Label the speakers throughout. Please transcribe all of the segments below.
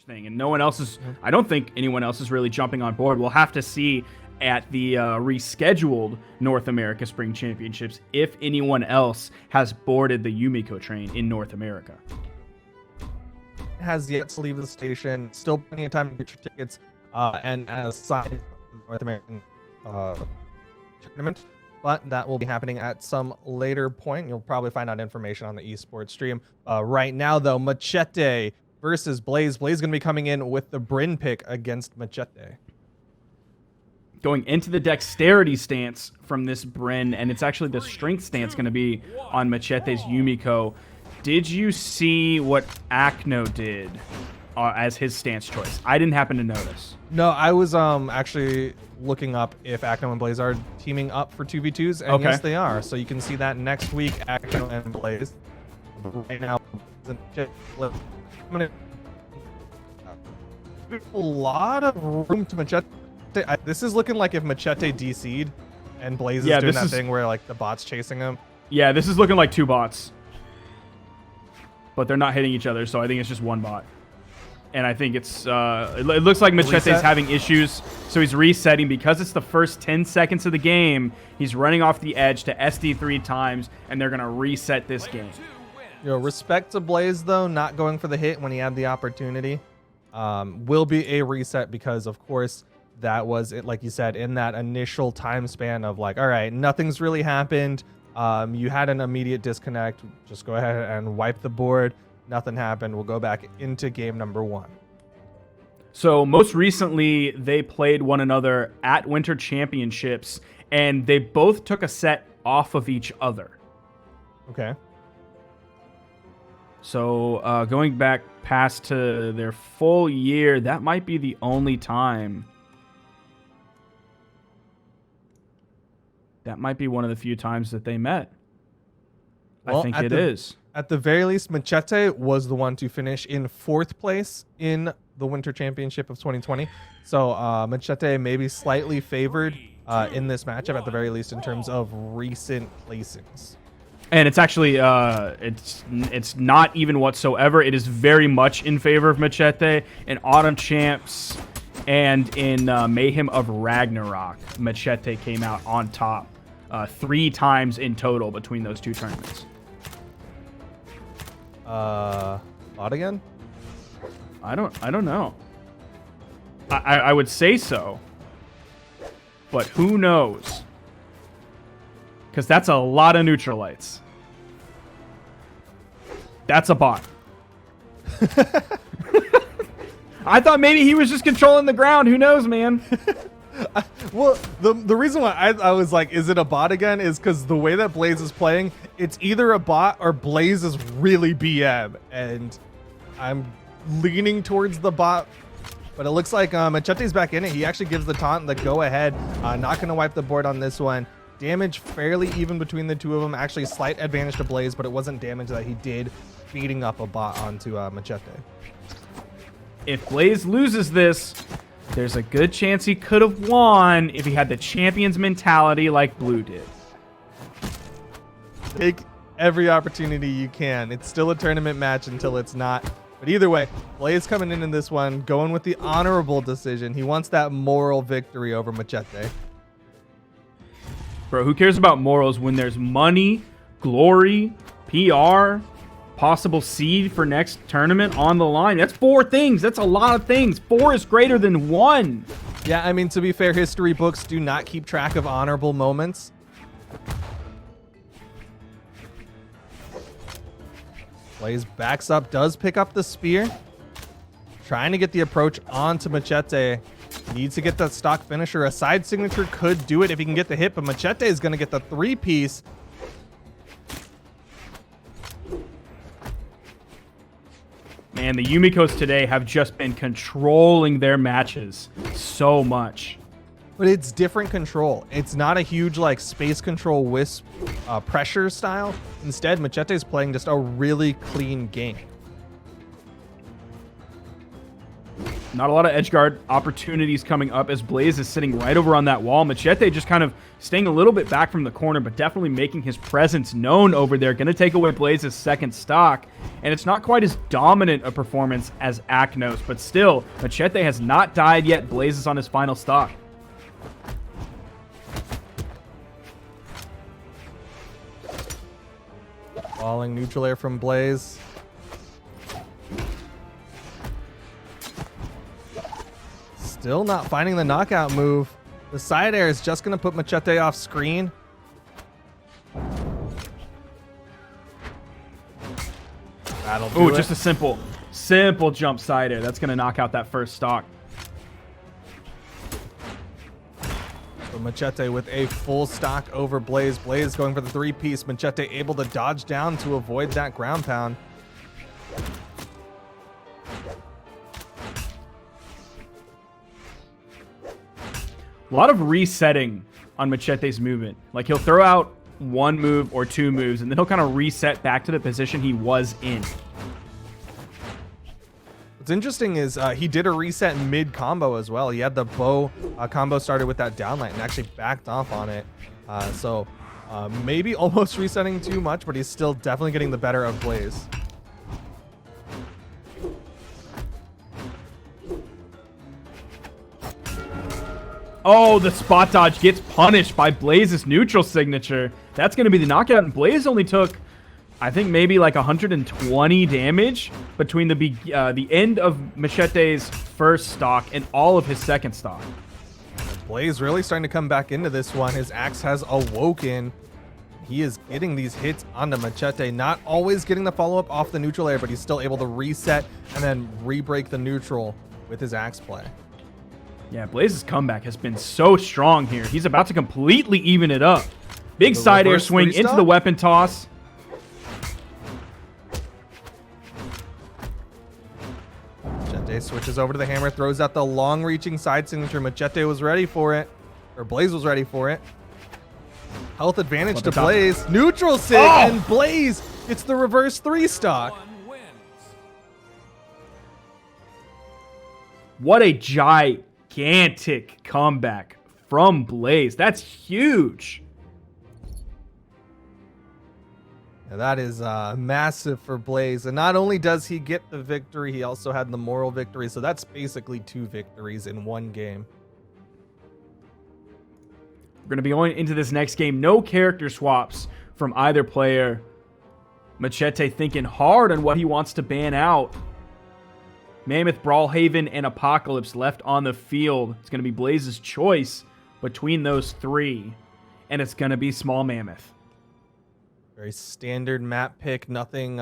Speaker 1: thing, and no one else is. I don't think anyone else is really jumping on board. We'll have to see at the rescheduled North America Spring Championships if anyone else has boarded the Yumiko train in North America.
Speaker 2: Has yet to leave the station. Still plenty of time to get your tickets. And as signed North American tournament, but that will be happening at some later point. You'll probably find out information on the esports stream. Right now, though, Machete versus Blaze. Blaze going to be coming in with the Bryn pick against Machete.
Speaker 1: Going into the dexterity stance from this Bryn, and it's actually the strength stance going to be on Machete's Yumiko. Did you see what Akno did as his stance choice? I didn't happen to notice.
Speaker 2: No, I was actually looking up if Akno and Blaze are teaming up for 2v2s, and
Speaker 1: okay.
Speaker 2: Yes, they are. So you can see that next week, Akno and Blaze. Right now, a lot of room to Machete. This is looking like if Machete DC'd and Blaze is doing that thing where like the bot's chasing him.
Speaker 1: Yeah, this is looking like two bots. But they're not hitting each other, so I think it's just one bot. And I think it's it looks like Machete's having issues, so he's resetting because it's the first 10 seconds of the game. He's running off the edge to SD 3 times, and they're gonna reset this game.
Speaker 2: Respect to Blaze though, not going for the hit when he had the opportunity. Will be a reset because of course that was it, like you said, in that initial time span of like, all right, nothing's really happened. You had an immediate disconnect. Just go ahead and wipe the board. Nothing happened. We'll go back into game number 1.
Speaker 1: So most recently, they played one another at Winter Championships, and they both took a set off of each other.
Speaker 2: Okay.
Speaker 1: So going back past to their full year, that might be the only time. That might be one of the few times that they met. Well, I think it is.
Speaker 2: At the very least, Machete was the one to finish in 4th place in the Winter Championship of 2020. So Machete may be slightly favored in this matchup, at the very least in terms of recent placings.
Speaker 1: And it's actually, it's not even whatsoever. It is very much in favor of Machete. In Autumn Champs and in Mayhem of Ragnarok, Machete came out on top 3 times in total between those 2 tournaments.
Speaker 2: Bot again?
Speaker 1: I don't know. I would say so, but who knows? Because that's a lot of neutralites. That's a bot. I thought maybe he was just controlling the ground. Who knows, man?
Speaker 2: Well, the reason why I was like, is it a bot again, is because the way that Blaze is playing, it's either a bot or Blaze is really BM, and I'm leaning towards the bot, but it looks like Machete's back in it. He actually gives the taunt the go-ahead. Not going to wipe the board on this one. Damage fairly even between the two of them. Actually, slight advantage to Blaze, but it wasn't damage that he did beating up a bot onto Machete.
Speaker 1: If Blaze loses this, there's a good chance he could have won if he had the champion's mentality like Blue did.
Speaker 2: Take every opportunity you can. It's still a tournament match until it's not. But either way, Blaze coming in this one, going with the honorable decision. He wants that moral victory over Machete.
Speaker 1: Bro, who cares about morals when there's money, glory, PR, possible seed for next tournament on the line? That's 4 things. That's a lot of things. 4 is greater than 1.
Speaker 2: Yeah, I mean, to be fair, history books do not keep track of honorable moments. Blaze backs up, does pick up the spear. Trying to get the approach onto Machete. Needs to get that stock finisher. A side signature could do it if he can get the hit, but Machete is going to get the 3-piece.
Speaker 1: Man, the Yumikos today have just been controlling their matches so much.
Speaker 2: But it's different control. It's not a huge like space control wisp pressure style. Instead, Machete is playing just a really clean game.
Speaker 1: Not a lot of edge guard opportunities coming up as Blaze is sitting right over on that wall. Machete just kind of staying a little bit back from the corner, but definitely making his presence known over there. Going to take away Blaze's second stock, and it's not quite as dominant a performance as Aknos, but still, Machete has not died yet. Blaze is on his final stock.
Speaker 2: Falling neutral air from Blaze. Still not finding the knockout move. The side air is just going to put Machete off screen. That'll do it.
Speaker 1: Just a simple jump side air. That's going to knock out that first stock.
Speaker 2: So Machete with a full stock over Blaze. Blaze going for the three-piece. Machete able to dodge down to avoid that ground pound.
Speaker 1: A lot of resetting on Machete's movement. Like, he'll throw out one move or two moves, and then he'll kind of reset back to the position he was in.
Speaker 2: What's interesting is he did a reset mid-combo as well. He had the bow combo started with that downlight and actually backed off on it. So maybe almost resetting too much, but he's still definitely getting the better of Blaze.
Speaker 1: Oh, the spot dodge gets punished by Blaze's neutral signature. That's going to be the knockout, and Blaze only took, I think, maybe like 120 damage between the end of Machete's first stock and all of his second stock.
Speaker 2: Blaze really starting to come back into this one. His axe has awoken. He is getting these hits onto Machete, not always getting the follow-up off the neutral air, but he's still able to reset and then re-break the neutral with his axe play.
Speaker 1: Yeah, Blaze's comeback has been so strong here. He's about to completely even it up. Big side air swing into the weapon toss.
Speaker 2: Machete switches over to the hammer, throws out the long-reaching side signature. Machete was ready for it, or Blaze was ready for it. Health advantage to Blaze. Neutral sig, and Blaze gets the reverse 3-stock.
Speaker 1: What a gigantic comeback from Blaze. That's huge.
Speaker 2: Yeah, that is massive for Blaze. And not only does he get the victory, he also had the moral victory. So that's basically 2 victories in one game.
Speaker 1: We're going to be going into this next game. No character swaps from either player. Machete thinking hard on what he wants to ban out. Mammoth, Brawlhaven, and Apocalypse left on the field. It's going to be Blaze's choice between those 3. And it's going to be Small Mammoth.
Speaker 2: Very standard map pick. Nothing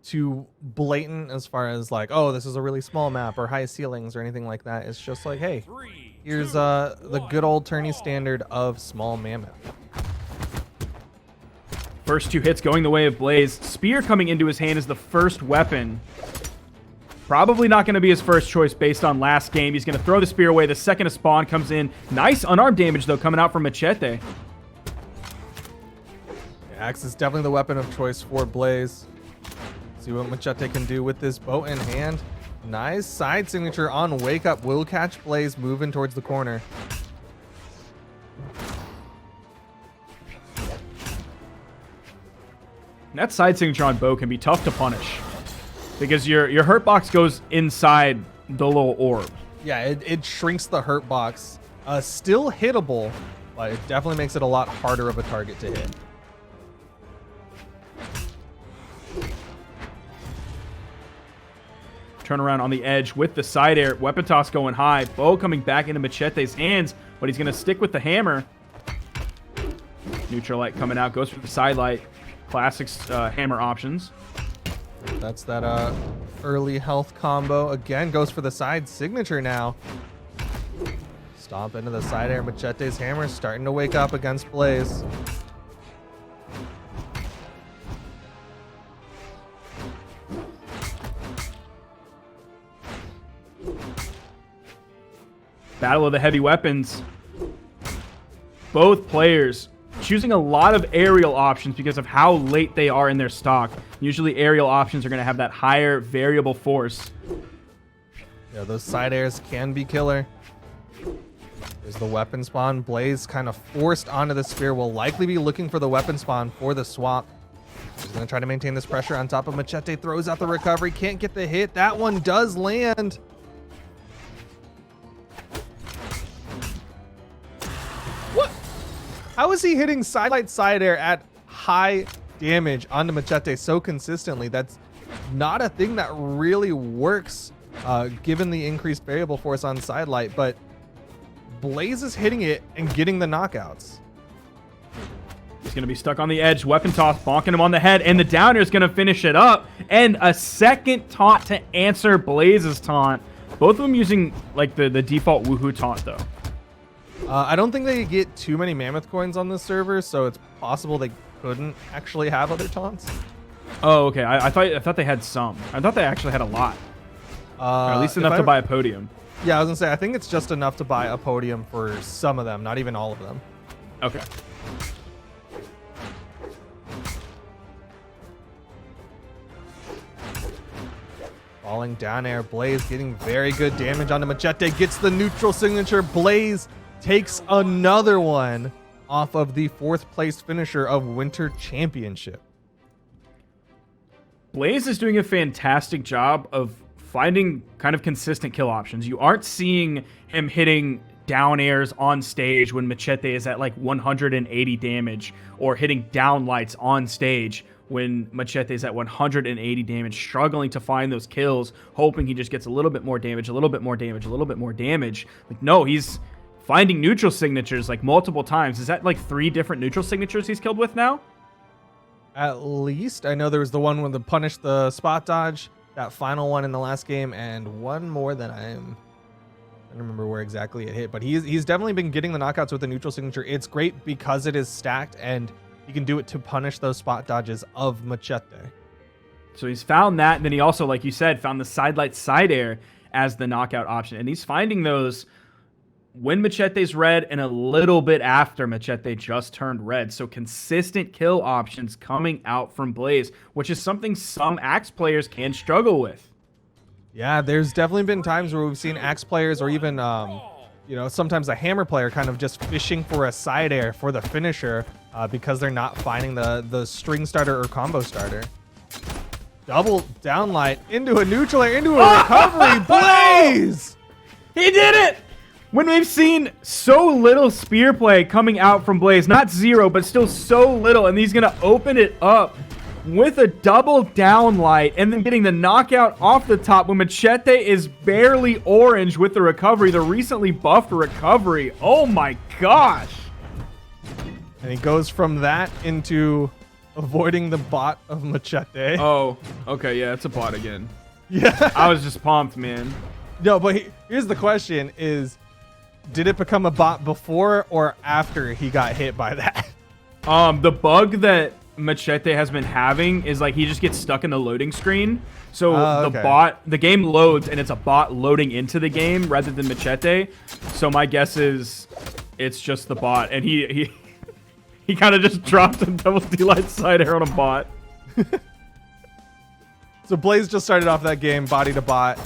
Speaker 2: too blatant as far as like, oh, this is a really small map or high ceilings or anything like that. It's just like, hey, here's the good old tourney standard of Small Mammoth.
Speaker 1: First 2 hits going the way of Blaze. Spear coming into his hand is the first weapon. Probably not going to be his first choice based on last game. He's going to throw the spear away. The second a spawn comes in. Nice unarmed damage, though, coming out from Machete.
Speaker 2: Axe is definitely the weapon of choice for Blaze. See what Machete can do with this bow in hand. Nice side signature on Wake Up. Will catch Blaze moving towards the corner.
Speaker 1: And that side signature on bow can be tough to punish, because your hurt box goes inside the little orb.
Speaker 2: Yeah, it shrinks the hurt box. Still hittable, but it definitely makes it a lot harder of a target to hit.
Speaker 1: Turn around on the edge with the side air. Weapon toss going high. Bow coming back into Machete's hands, but he's going to stick with the hammer. Neutral light coming out. Goes for the side light. Classic hammer options.
Speaker 2: That's that early health combo. Again, goes for the side signature now. Stomp into the side air. Machete's hammer starting to wake up against Blaze.
Speaker 1: Battle of the heavy weapons. Both players choosing a lot of aerial options because of how late they are in their stock. Usually aerial options are going to have that higher variable force.
Speaker 2: Yeah, those side airs can be killer. There's the weapon spawn. Blaze kind of forced onto the spear. Will likely be looking for the weapon spawn for the swap. He's going to try to maintain this pressure on top of Machete. Throws out the recovery. Can't get the hit. That one does land. What? How is he hitting sidelight side air at high damage onto Machete so consistently? That's not a thing that really works given the increased variable force on sidelight, but Blaze is hitting it and getting the knockouts.
Speaker 1: He's going to be stuck on the edge. Weapon toss, bonking him on the head, and the downer is going to finish it up. And a second taunt to answer Blaze's taunt. Both of them using like the default woohoo taunt though.
Speaker 2: I don't think they get too many mammoth coins on this server, so it's possible they couldn't actually have other taunts.
Speaker 1: Oh, okay. I thought they had some. I thought they actually had a lot. Or at least enough to buy a podium.
Speaker 2: Yeah, I was gonna say I think it's just enough to buy a podium for some of them, not even all of them.
Speaker 1: Okay.
Speaker 2: Falling down air, Blaze getting very good damage onto Machete, gets the neutral signature. Blaze takes another one off of the 4th place finisher of Winter Championship.
Speaker 1: Blaze is doing a fantastic job of finding kind of consistent kill options. You aren't seeing him hitting down airs on stage when Machete is at like 180 damage, or hitting down lights on stage when Machete is at 180 damage, struggling to find those kills, hoping he just gets a little bit more damage, a little bit more damage, a little bit more damage. Like, no, he's finding neutral signatures like multiple times. Is that like 3 different neutral signatures he's killed with now?
Speaker 2: At least. I know there was the one with the punish the spot dodge, that final one in the last game, and one more that I don't remember where exactly it hit, but he's definitely been getting the knockouts with the neutral signature. It's great because it is stacked and you can do it to punish those spot dodges of Machete.
Speaker 1: So he's found that, and then he also, like you said, found the sidelight side air as the knockout option, and he's finding those when Machete's red and a little bit after Machete just turned red. So consistent kill options coming out from Blaze, which is something some Axe players can struggle with.
Speaker 2: Yeah, there's definitely been times where we've seen Axe players, or even sometimes a Hammer player, kind of just fishing for a side air for the finisher because they're not finding the string starter or combo starter. Double downlight into a neutral air, into a recovery. Blaze!
Speaker 1: He did it! When we've seen so little spear play coming out from Blaze, not zero, but still so little, and he's going to open it up with a double downlight and then getting the knockout off the top when Machete is barely orange with the recovery, the recently buffed recovery. Oh my gosh.
Speaker 2: And he goes from that into avoiding the bot of Machete.
Speaker 1: Oh, okay, yeah, it's a bot again.
Speaker 2: Yeah.
Speaker 1: I was just pumped, man.
Speaker 2: No, but here's the question is, did it become a bot before or after he got hit by that?
Speaker 1: The bug that Machete has been having is like he just gets stuck in the loading screen. So the game loads and it's a bot loading into the game rather than Machete. So my guess is it's just the bot, and he kind of just dropped a double D-light side air on a bot.
Speaker 2: So Blaze just started off that game, bodied a bot.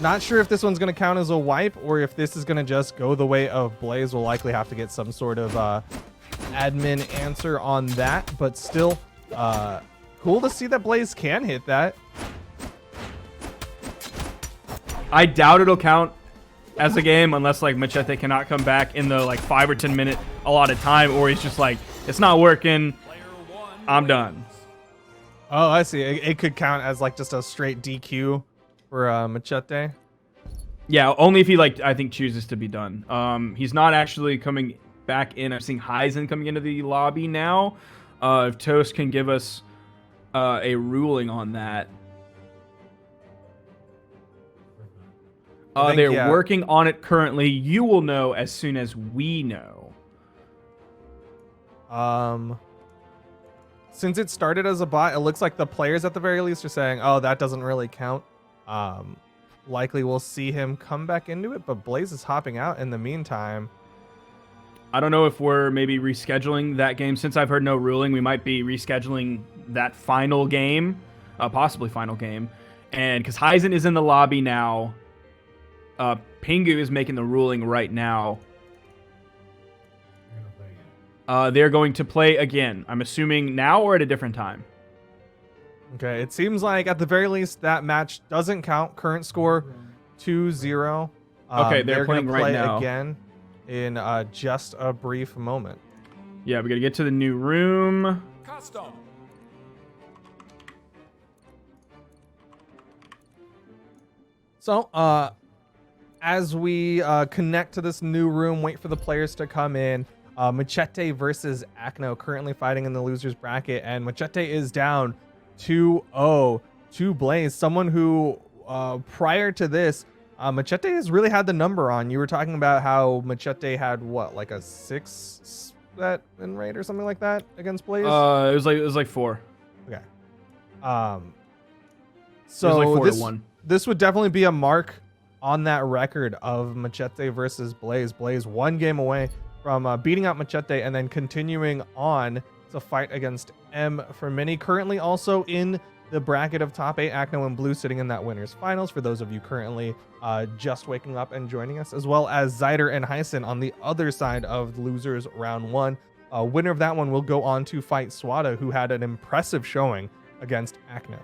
Speaker 2: Not sure if this one's going to count as a wipe or if this is going to just go the way of Blaze. We'll likely have to get some sort of admin answer on that, but still cool to see that Blaze can hit that.
Speaker 1: I doubt it'll count as a game unless like Machete cannot come back in the like 5 or 10 minute allotted time, or he's just like, it's not working, I'm done.
Speaker 2: Oh, I see. It could count as like just a straight DQ for Machete.
Speaker 1: Yeah, only if he like I think chooses to be done. He's not actually coming back in. I'm seeing Heisen coming into the lobby now. If Toast can give us a ruling on that. They're working on it currently. You will know as soon as we know.
Speaker 2: Since it started as a bot, it looks like the players at the very least are saying, oh, that doesn't really count. Likely we'll see him come back into it, but Blaze is hopping out in the meantime.
Speaker 1: I don't know if we're maybe rescheduling that game. Since I've heard no ruling, we might be rescheduling that final game, possibly final game, And because Heisen is in the lobby now, Pingu is making the ruling right now. They're going to play again. I'm assuming now or at a different time.
Speaker 2: Okay, it seems like at the very least that match doesn't count. Current score 2-0.
Speaker 1: Okay, they're playing
Speaker 2: gonna
Speaker 1: right
Speaker 2: play
Speaker 1: now
Speaker 2: again in just a brief moment.
Speaker 1: Yeah, we got to get to the new room.
Speaker 3: Custom.
Speaker 2: So, as we connect to this new room, wait for the players to come in. Machete versus Acno currently fighting in the losers bracket, and Machete is down 2-0 to Blaze. Someone who, prior to this, Machete has really had the number on. You were talking about how Machete had what, like a 6 set win rate or something like that against Blaze?
Speaker 1: It was like 4.
Speaker 2: Okay.
Speaker 1: So it was like 4-1.
Speaker 2: This would definitely be a mark on that record of Machete versus Blaze. Blaze 1 game away from beating out Machete and then continuing on to fight against M for Mini. Currently also in the bracket of top 8, Acno and Blue sitting in that winners finals for those of you currently just waking up and joining us, as well as Zyder and Heisen on the other side of losers round 1. Winner of that one will go on to fight Swada, who had an impressive showing against Acno.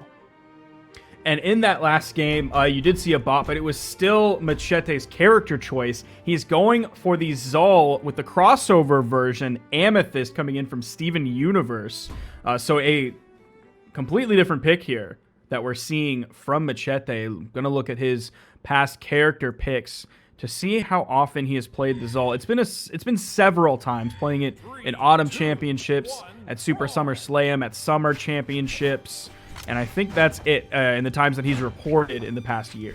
Speaker 1: And in that last game, you did see a bot, but it was still Machete's character choice. He's going for the Zol with the crossover version, Amethyst, coming in from Steven Universe. So a completely different pick here that we're seeing from Machete. Gonna look at his past character picks to see how often he has played the Zol. It's been several times, playing it in Autumn Championships, at Super Summer Slam, at Summer Championships. And I think that's it in the times that he's reported in the past year.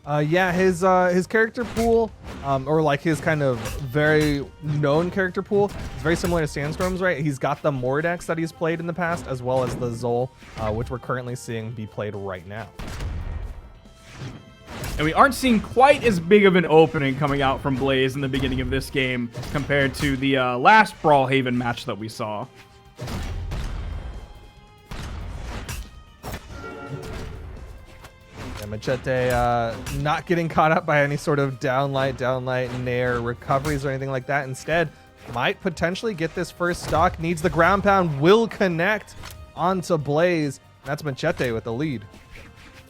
Speaker 2: Yeah, his character pool, or like his kind of very known character pool, is very similar to Sandstorm's, right? He's got the Mordex that he's played in the past, as well as the Zol, which we're currently seeing be played right now.
Speaker 1: And we aren't seeing quite as big of an opening coming out from Blaze in the beginning of this game compared to the last Brawlhalla match that we saw.
Speaker 2: Machete not getting caught up by any sort of downlight, nair, recoveries or anything like that. Instead, might potentially get this first stock. Needs the ground pound, will connect onto Blaze. That's Machete with the lead.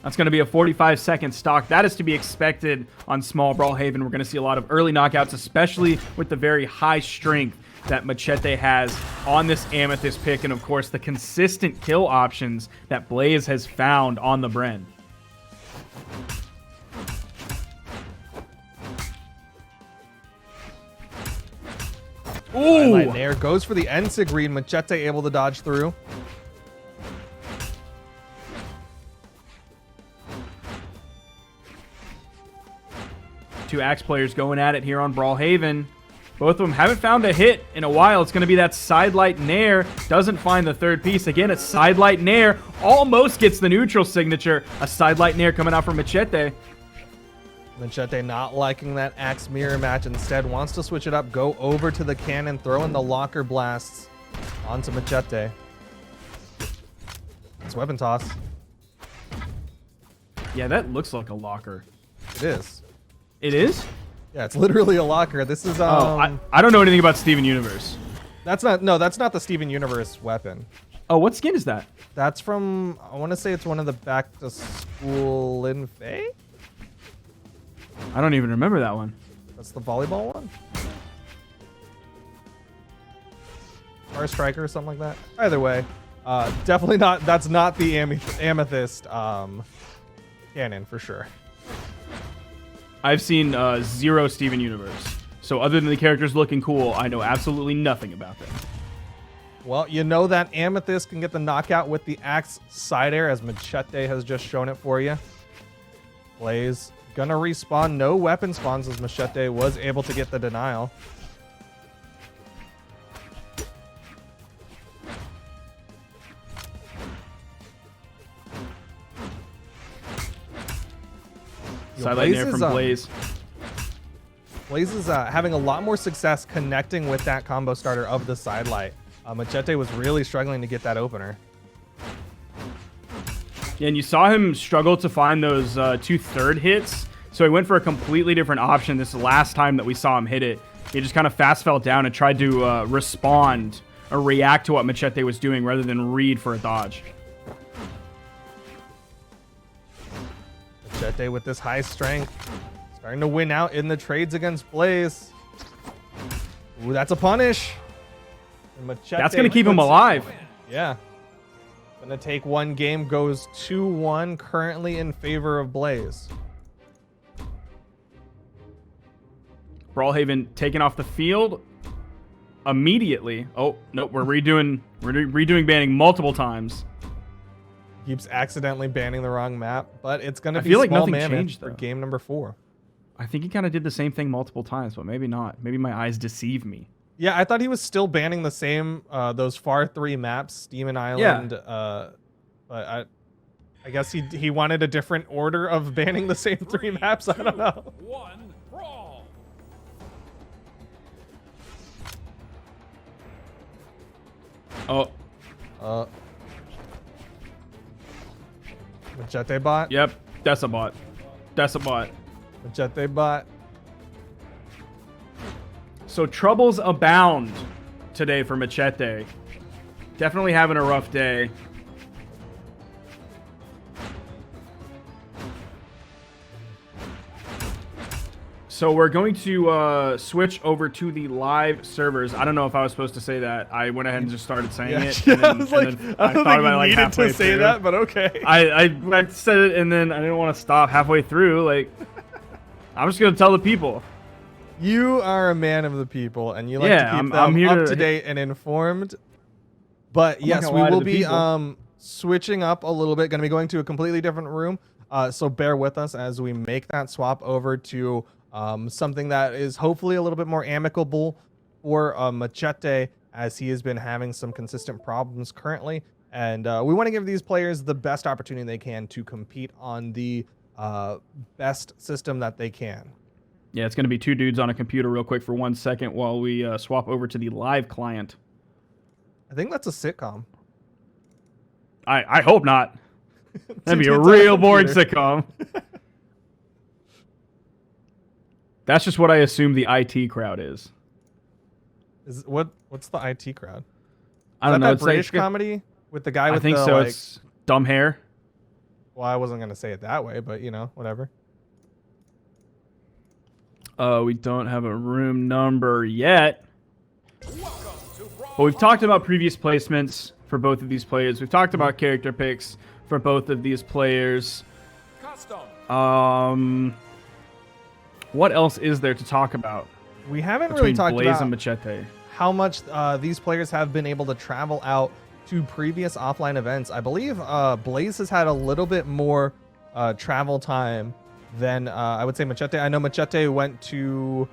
Speaker 1: That's going to be a 45-second stock. That is to be expected on small Brawlhalla. We're going to see a lot of early knockouts, especially with the very high strength that Machete has on this Amethyst pick, and of course the consistent kill options that Blaze has found on the Bren.
Speaker 2: Ooh! Nair goes for the Ensig read. Machete able to dodge through.
Speaker 1: Two Axe players going at it here on Brawlhalla. Both of them haven't found a hit in a while. It's going to be that sidelight Nair. Doesn't find the third piece. Again, a sidelight Nair. Almost gets the neutral signature. A sidelight Nair coming out from Machete.
Speaker 2: Machete not liking that Axe mirror match. Instead wants to switch it up. Go over to the cannon. Throw in the locker blasts onto Machete. It's weapon toss.
Speaker 1: Yeah, that looks like a locker.
Speaker 2: It is.
Speaker 1: It is?
Speaker 2: Yeah, it's literally a locker. This is
Speaker 1: I don't know anything about Steven Universe.
Speaker 2: That's not the Steven Universe weapon.
Speaker 1: Oh, what skin is that?
Speaker 2: That's from, I want to say it's one of the back to school Lin Fei?
Speaker 1: I don't even remember that one.
Speaker 2: That's the volleyball one? Or a striker or something like that. Either way, definitely not, that's not the Amethyst cannon for sure.
Speaker 1: I've seen zero Steven Universe. So other than the characters looking cool, I know absolutely nothing about them.
Speaker 2: Well, you know that Amethyst can get the knockout with the Axe side air, as Machete has just shown it for you. Blaze gonna respawn. No weapon spawns, as Machete was able to get the denial.
Speaker 1: Sidelight Nair from Blaze.
Speaker 2: Blaze is having a lot more success connecting with that combo starter of the sidelight. Machete was really struggling to get that opener.
Speaker 1: Yeah, and you saw him struggle to find those 2 third hits, so he went for a completely different option this last time that we saw him hit it. He just kind of fast fell down and tried to respond or react to what Machete was doing rather than read for a dodge.
Speaker 2: Machete with this high strength, starting to win out in the trades against Blaze. Ooh, that's a punish. And Machete
Speaker 1: that's going to keep him alive.
Speaker 2: Yeah. Gonna take one game, goes 2-1, currently in favor of Blaze.
Speaker 1: Brawlhalla taken off the field immediately. Oh, no, we're redoing banning multiple times.
Speaker 2: Keeps accidentally banning the wrong map, but it's gonna be
Speaker 1: feel like
Speaker 2: small
Speaker 1: nothing
Speaker 2: mammoth
Speaker 1: changed,
Speaker 2: for
Speaker 1: though.
Speaker 2: game number 4.
Speaker 1: I think he kind of did the same thing multiple times, but maybe not. Maybe my eyes deceive me.
Speaker 2: Yeah, I thought he was still banning the same those FAR 3 maps, Demon Island. Yeah. But I guess he wanted a different order of banning the same 3 maps. I don't know.
Speaker 3: 1, brawl.
Speaker 1: Oh.
Speaker 2: Machete bot.
Speaker 1: Yep, that's a bot. That's a bot.
Speaker 2: Machete bot.
Speaker 1: So troubles abound today for Machete. Definitely having a rough day. So we're going to switch over to the live servers. I don't know if I was supposed to say that. I went ahead and just started saying it.
Speaker 2: Yeah,
Speaker 1: And then,
Speaker 2: I was like, I don't think you needed to say that, but okay.
Speaker 1: I said it, and then I didn't want to stop halfway through. Like, I'm just going to tell the people.
Speaker 2: You are a man of the people, and you like
Speaker 1: Yeah,
Speaker 2: to keep
Speaker 1: I'm
Speaker 2: them
Speaker 1: here
Speaker 2: up
Speaker 1: to-
Speaker 2: to date and informed. But yes,
Speaker 1: gonna
Speaker 2: we
Speaker 1: lie to
Speaker 2: will
Speaker 1: the
Speaker 2: be
Speaker 1: people.
Speaker 2: switching up a little bit. Going to be going to a completely different room. So bear with us as we make that swap over to something that is hopefully a little bit more amicable for Machete, as he has been having some consistent problems currently. And we want to give these players the best opportunity they can to compete on the best system that they can.
Speaker 1: Yeah, it's going to be 2 dudes on a computer real quick for 1 second while we swap over to the live client.
Speaker 2: I think that's a sitcom.
Speaker 1: I hope not. That'd be a
Speaker 2: dudes on a
Speaker 1: real boring
Speaker 2: computer.
Speaker 1: sitcom. That's just what I assume the IT crowd is.
Speaker 2: What's the IT crowd?
Speaker 1: I don't
Speaker 2: Is that
Speaker 1: know.
Speaker 2: that
Speaker 1: It's
Speaker 2: British
Speaker 1: like,
Speaker 2: comedy with the guy with
Speaker 1: I think
Speaker 2: the
Speaker 1: so.
Speaker 2: like.
Speaker 1: It's dumb hair.
Speaker 2: Well, I wasn't gonna say it that way, but you know, whatever.
Speaker 1: We don't have a room number yet. But we've talked about previous placements for both of these players. We've talked about character picks for both of these players. What else is there to talk about
Speaker 2: We haven't really
Speaker 1: between
Speaker 2: talked
Speaker 1: Blaze
Speaker 2: about
Speaker 1: and Machete?
Speaker 2: how much these players have been able to travel out to previous offline events. I believe Blaze has had a little bit more travel time than I would say Machete. I know Machete went to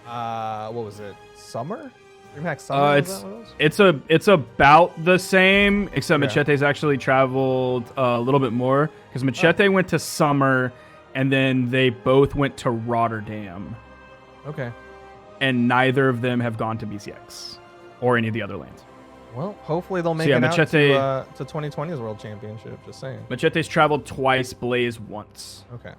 Speaker 2: what was it? Summer? DreamHack Summer? Was that what it was?
Speaker 1: It's about the same, except
Speaker 2: Yeah.
Speaker 1: Machete's actually traveled a little bit more because Machete went to Summer, and then they both went to Rotterdam,
Speaker 2: Okay.
Speaker 1: and neither of them have gone to BCX or any of the other lanes.
Speaker 2: Well, hopefully they'll make
Speaker 1: yeah,
Speaker 2: it
Speaker 1: Machete-
Speaker 2: out to 2020's World Championship. Just saying.
Speaker 1: Machete's traveled twice, Blaze once.
Speaker 2: Okay.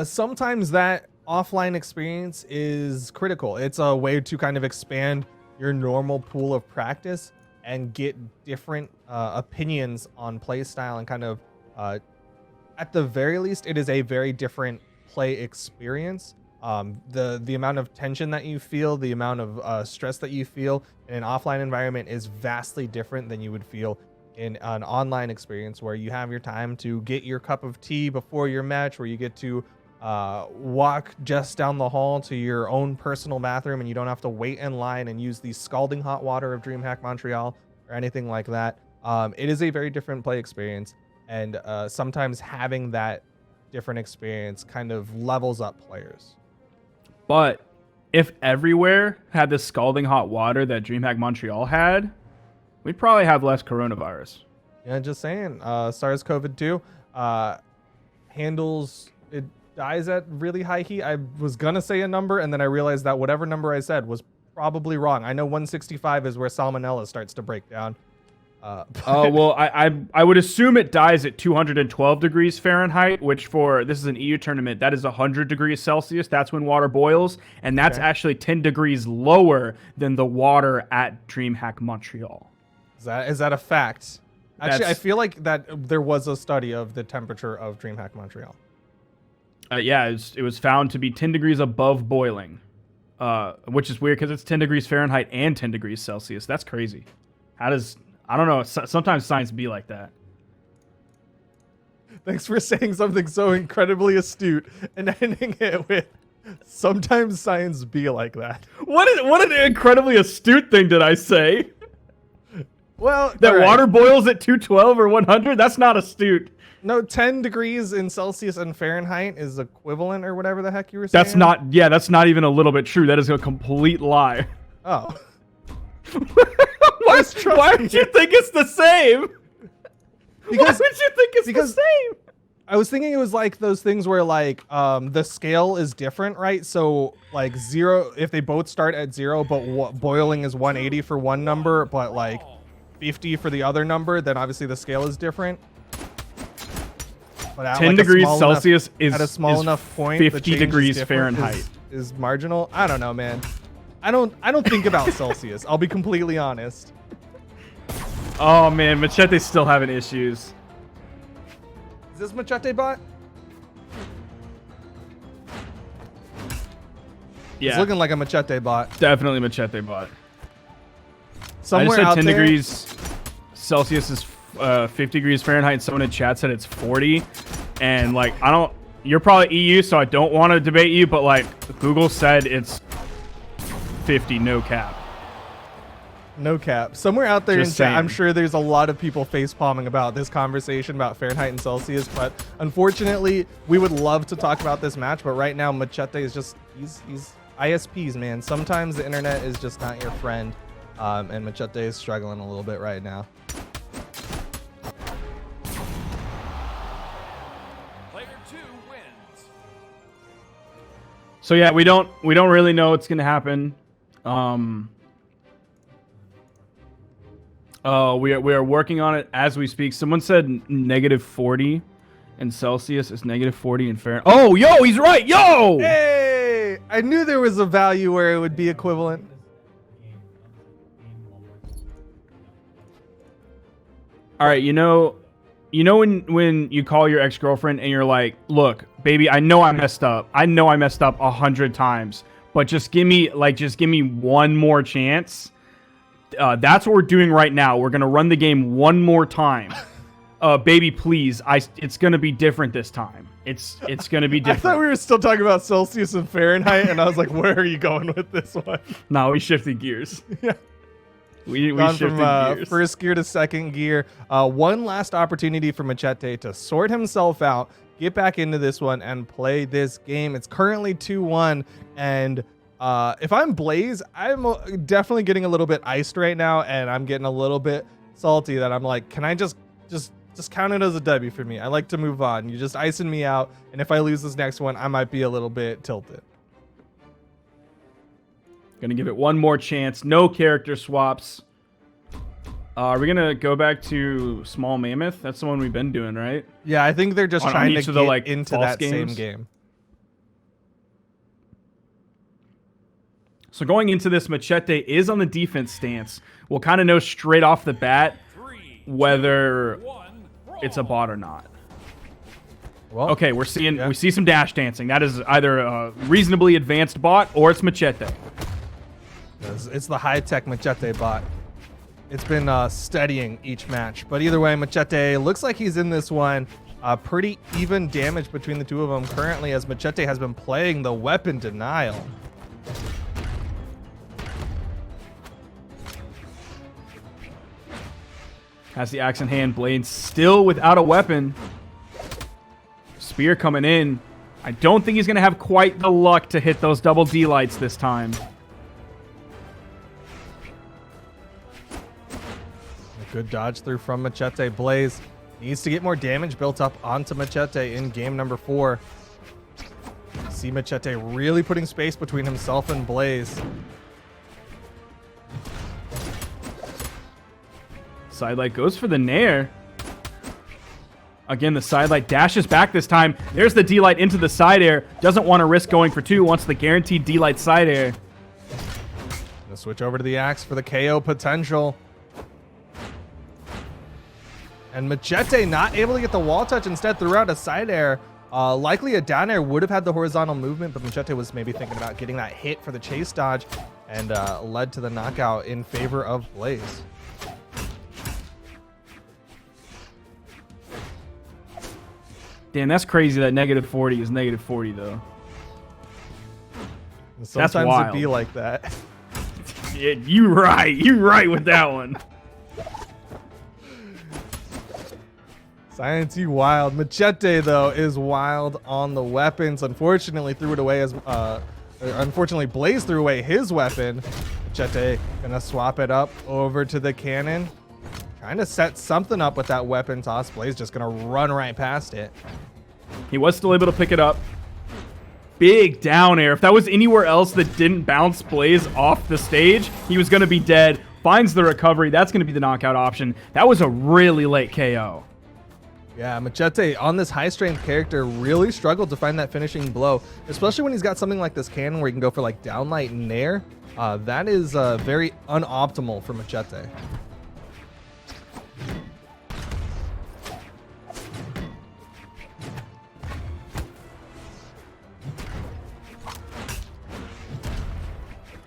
Speaker 2: Sometimes that offline experience is critical. It's a way to kind of expand your normal pool of practice and get different opinions on play style and kind of, at the very least, it is a very different play experience. The amount of tension that you feel, the amount of stress that you feel in an offline environment is vastly different than you would feel in an online experience, where you have your time to get your cup of tea before your match, where you get to walk just down the hall to your own personal bathroom, and you don't have to wait in line and use the scalding hot water of DreamHack Montreal or anything like that. It is a very different play experience, and sometimes having that different experience kind of levels up players.
Speaker 1: But if everywhere had the scalding hot water that DreamHack Montreal had, we'd probably have less coronavirus.
Speaker 2: Yeah, just saying. SARS-CoV-2 handles, it dies at really high heat. I was gonna say a number, and then I realized that whatever number I said was probably wrong. I know 165 is where salmonella starts to break down.
Speaker 1: Well, I would assume it dies at 212 degrees Fahrenheit, which for this is an EU tournament, that is 100 degrees Celsius. That's when water boils, and that's actually 10 degrees lower than the water at DreamHack Montreal.
Speaker 2: Is that a fact? Actually, I feel like that there was a study of the temperature of DreamHack Montreal.
Speaker 1: Yeah, it was found to be 10 degrees above boiling, which is weird because it's 10 degrees Fahrenheit and 10 degrees Celsius. That's crazy. I don't know. Sometimes science be like that.
Speaker 2: Thanks for saying something so incredibly astute and ending it with sometimes science be like that.
Speaker 1: What an incredibly astute thing did I say?
Speaker 2: Well,
Speaker 1: that water boils at 212 or 100? That's not astute.
Speaker 2: No, 10 degrees in Celsius and Fahrenheit is equivalent or whatever the heck you were saying.
Speaker 1: That's not even a little bit true. That is a complete lie.
Speaker 2: Oh.
Speaker 1: Why would you think it's the same? Why would you think it's the same?
Speaker 2: I was thinking it was like those things where like the scale is different, right? So like 0, if they both start at 0, but boiling is 180 for one number, but like 50 for the other number, then obviously the scale is different. But
Speaker 1: 10 degrees Celsius is
Speaker 2: at a small enough point.
Speaker 1: 50 degrees Fahrenheit
Speaker 2: is marginal. I don't know, man. I don't think about Celsius. I'll be completely honest.
Speaker 1: Oh man, Machete's still having issues.
Speaker 2: Is this Machete bot?
Speaker 1: Yeah.
Speaker 2: It's looking like a Machete bot.
Speaker 1: Definitely Machete bot.
Speaker 2: Somewhere
Speaker 1: I just said
Speaker 2: out
Speaker 1: 10
Speaker 2: there,
Speaker 1: degrees Celsius is 50 degrees Fahrenheit, and someone in chat said it's 40. And like, you're probably EU, so I don't want to debate you, but like Google said it's 50, no cap.
Speaker 2: No cap. Somewhere out there
Speaker 1: Just
Speaker 2: in chat,
Speaker 1: saying.
Speaker 2: I'm sure there's a lot of people face-palming about this conversation about Fahrenheit and Celsius, but unfortunately, we would love to talk about this match, but right now, Machete is just, he's ISPs, man. Sometimes the internet is just not your friend, and Machete is struggling a little bit right now.
Speaker 3: Player 2 wins.
Speaker 1: So yeah, we don't really know what's gonna happen. We are working on it as we speak. Someone said -40 in Celsius is -40 in Fahrenheit. Oh, yo, he's right, yo!
Speaker 2: Hey, I knew there was a value where it would be equivalent.
Speaker 1: All right, you know when you call your ex-girlfriend and you're like, look, baby, I know I messed up. I know I messed up 100 times, but just give me one more chance. That's what we're doing right now. We're gonna run the game one more time. Baby, please. It's gonna be different this time. It's gonna be different.
Speaker 2: I thought we were still talking about Celsius and Fahrenheit, and I was like, where are you going with this one?
Speaker 1: No, we shifted gears.
Speaker 2: Yeah.
Speaker 1: We
Speaker 2: Gone
Speaker 1: shifted
Speaker 2: from
Speaker 1: gears.
Speaker 2: first gear to second gear. One last opportunity for Machete to sort himself out, get back into this one, and play this game. It's currently 2-1, and if I'm Blaze, I'm definitely getting a little bit iced right now, and I'm getting a little bit salty that I'm like, can I just count it as a W for me? I like to move on. You're just icing me out, and if I lose this next one, I might be a little bit tilted.
Speaker 1: Gonna give it one more chance. No character swaps. Are we gonna go back to Small Mammoth? That's the one we've been doing, right?
Speaker 2: Yeah, I think they're just trying to get into
Speaker 1: false
Speaker 2: that
Speaker 1: games?
Speaker 2: same game.
Speaker 1: So going into this, Machete is on the defense stance. We'll kind of know straight off the bat whether it's a bot or not.
Speaker 2: Well,
Speaker 1: Okay, we see some dash dancing. That is either a reasonably advanced bot or it's Machete.
Speaker 2: it's the high-tech Machete bot. It's been studying each match. But either way, Machete looks like he's in this one. Pretty even damage between the two of them currently, as Machete has been playing the weapon denial.
Speaker 1: Has the axe in hand. Blade still without a weapon. Spear coming in. I don't think he's going to have quite the luck to hit those double D lights this time.
Speaker 2: A good dodge through from Machete. Blaze needs to get more damage built up onto Machete in game number 4. See Machete really putting space between himself and Blaze.
Speaker 1: Sidelight goes for the nair. Again, the Sidelight dashes back this time. There's the D-Light into the side air. Doesn't want to risk going for 2. Wants the guaranteed D-Light side air.
Speaker 2: Gonna switch over to the axe for the KO potential. And Machete not able to get the wall touch, instead threw out a side air. Likely a down air would have had the horizontal movement, but Machete was maybe thinking about getting that hit for the chase dodge, and led to the knockout in favor of Blaze.
Speaker 1: Damn, that's crazy that -40 is -40 though.
Speaker 2: Sometimes
Speaker 1: wild.
Speaker 2: it be like that.
Speaker 1: Yeah, you right with that one.
Speaker 2: Science, you wild. Machete though is wild on the weapons. Unfortunately, threw it away as unfortunately Blaze threw away his weapon. Machete gonna swap it up over to the cannon, trying to set something up with that weapon toss. Blaze just gonna run right past it.
Speaker 1: He was still able to pick it up. Big down air. If that was anywhere else that didn't bounce Blaze off the stage, he was gonna be dead. Finds the recovery. That's gonna be the knockout option. That was a really late KO.
Speaker 2: Yeah, Machete on this high strength character really struggled to find that finishing blow, especially when he's got something like this cannon where he can go for like downlight and nair. That is very unoptimal for Machete.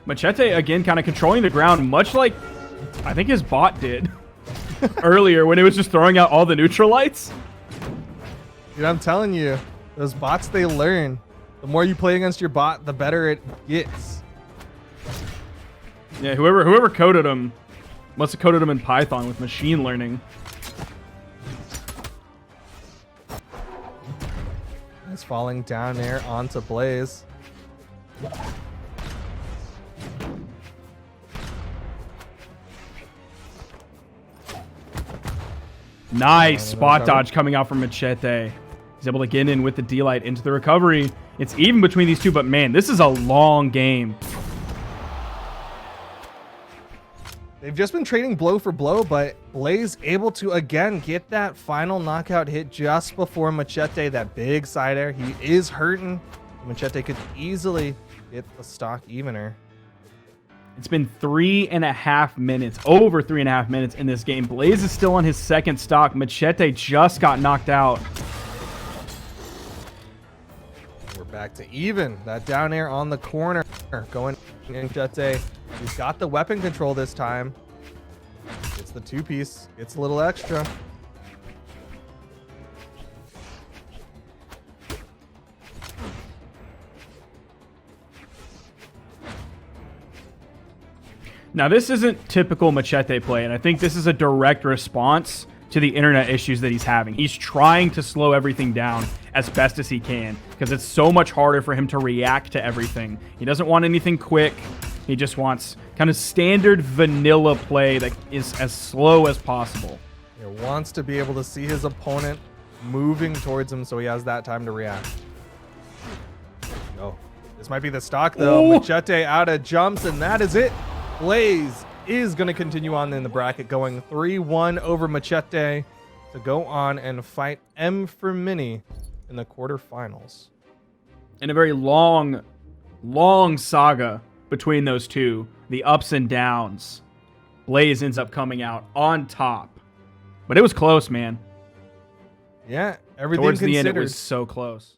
Speaker 1: Machete, again, kind of controlling the ground, much like I think his bot did earlier when it was just throwing out all the neutral lights.
Speaker 2: Dude, I'm telling you, those bots, they learn. The more you play against your bot, the better it gets.
Speaker 1: Yeah, whoever coded him must have coded him in Python with machine learning.
Speaker 2: It's falling down there onto Blaze.
Speaker 1: Nice spot dodge coming out from Machete. He's able to get in with the D-Light into the recovery. It's even between these two, but man, this is a long game.
Speaker 2: They've just been trading blow for blow, but Blaze able to again get that final knockout hit just before Machete, that big side air. He is hurting. Machete could easily get the stock evener.
Speaker 1: It's been 3.5 minutes, over 3.5 minutes in this game. Blaze is still on his second stock. Machete just got knocked out.
Speaker 2: We're back to even. That down air on the corner. Going in Machete. He's got the weapon control this time. It's the two-piece. It's a little extra.
Speaker 1: Now, this isn't typical Machete play, and I think this is a direct response to the internet issues that he's having. He's trying to slow everything down as best as he can because it's so much harder for him to react to everything. He doesn't want anything quick. He just wants kind of standard vanilla play that is as slow as possible.
Speaker 2: He wants to be able to see his opponent moving towards him so he has that time to react. No, this might be the stock though.
Speaker 1: Ooh.
Speaker 2: Machete out of jumps, and that is it. Blaze is going to continue on in the bracket, going 3-1 over Machete to go on and fight M for Mini in the quarterfinals.
Speaker 1: In a very long saga between those two, the ups and downs, Blaze ends up coming out on top. But it was close, man.
Speaker 2: Yeah, everything
Speaker 1: Towards the end, it
Speaker 2: considered.
Speaker 1: was so close.